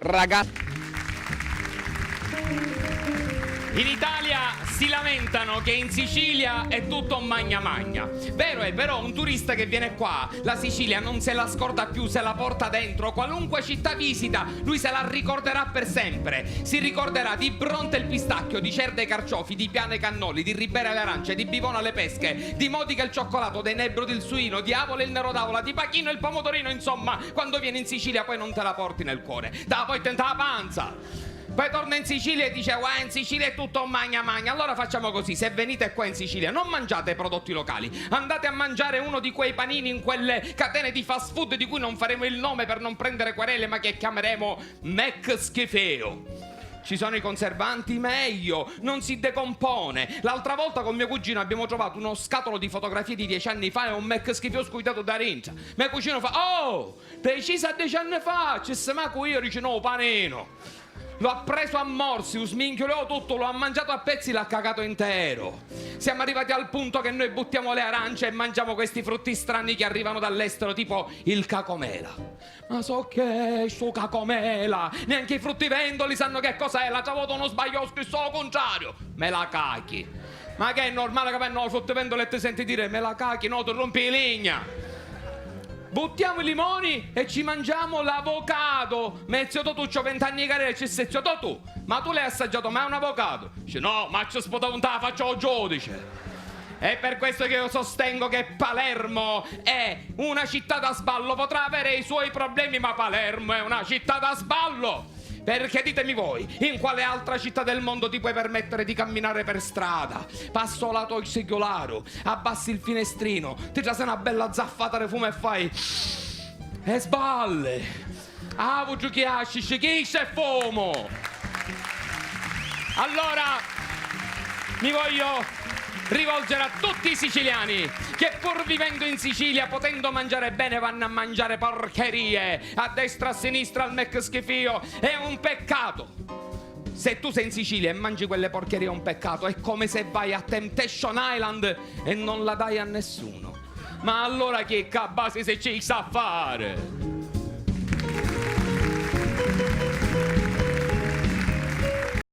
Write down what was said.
Ragazzi, In Italia si lamentano che in Sicilia è tutto magna magna. Vero è, però un turista che viene qua, la Sicilia non se la scorda più, se la porta dentro. Qualunque città visita, lui se la ricorderà per sempre. Si ricorderà di Bronte il pistacchio, di Cerda i carciofi, di Piane i cannoli, di Ribera le arance, di Bivona le pesche, di Modica il cioccolato, dei Nebrodi il suino, di Avola il nero d'avola, di Pachino il pomodorino. Insomma, quando vieni in Sicilia poi non te la porti nel cuore, da poi tenta la panza. Poi torna in Sicilia e dice "Guarda, in Sicilia è tutto magna magna". Allora facciamo così: se venite qua in Sicilia non mangiate prodotti locali, andate a mangiare uno di quei panini in quelle catene di fast food di cui non faremo il nome per non prendere querele, ma che chiameremo Mac Schifeo. Ci sono i conservanti, meglio, non si decompone. L'altra volta con mio cugino abbiamo trovato uno scatolo di fotografie di 10 anni fa e un Mac Schifeo scuitato da Rinta. Mio cugino fa "Oh, preciso a 10 anni fa, ci se maco io", dice "No, panino". Lo ha preso a morsi, lo sminchiolò tutto, lo ha mangiato a pezzi, l'ha cagato intero. Siamo arrivati al punto che noi buttiamo le arance e mangiamo questi frutti strani che arrivano dall'estero, tipo il cacomela. Ma so che è sto cacomela? Neanche i fruttivendoli sanno che cos'è. L'altra volta uno sbaglio, ho scritto lo contrario. Me la cachi. Ma che è normale che vengono fruttivendoli e ti senti dire me la cachi? No, ti rompi i legna. Buttiamo i limoni e ci mangiamo l'avocado. Mezzo tu c'ho 20 anni di carriera e ci sei tu. Ma tu l'hai assaggiato mai un avocado? Dice no, ma ci spota un la faccio il giudice. È per questo che io sostengo che Palermo è una città da sballo. Potrà avere i suoi problemi, ma Palermo è una città da sballo. Perché ditemi voi, in quale altra città del mondo ti puoi permettere di camminare per strada? Passo lato il singolaro, abbassi il finestrino, ti trasi una bella zaffata di fumo e fai e sballe. Ah, vuoi che asci, chi c'è fumo? Allora, mi voglio rivolgere a tutti i siciliani che pur vivendo in Sicilia, potendo mangiare bene, vanno a mangiare porcherie a destra, a sinistra, al Mac Schifio. È un peccato. Se tu sei in Sicilia e mangi quelle porcherie è un peccato. È come se vai a Temptation Island e non la dai a nessuno. Ma allora che cabasi se ci sa fare?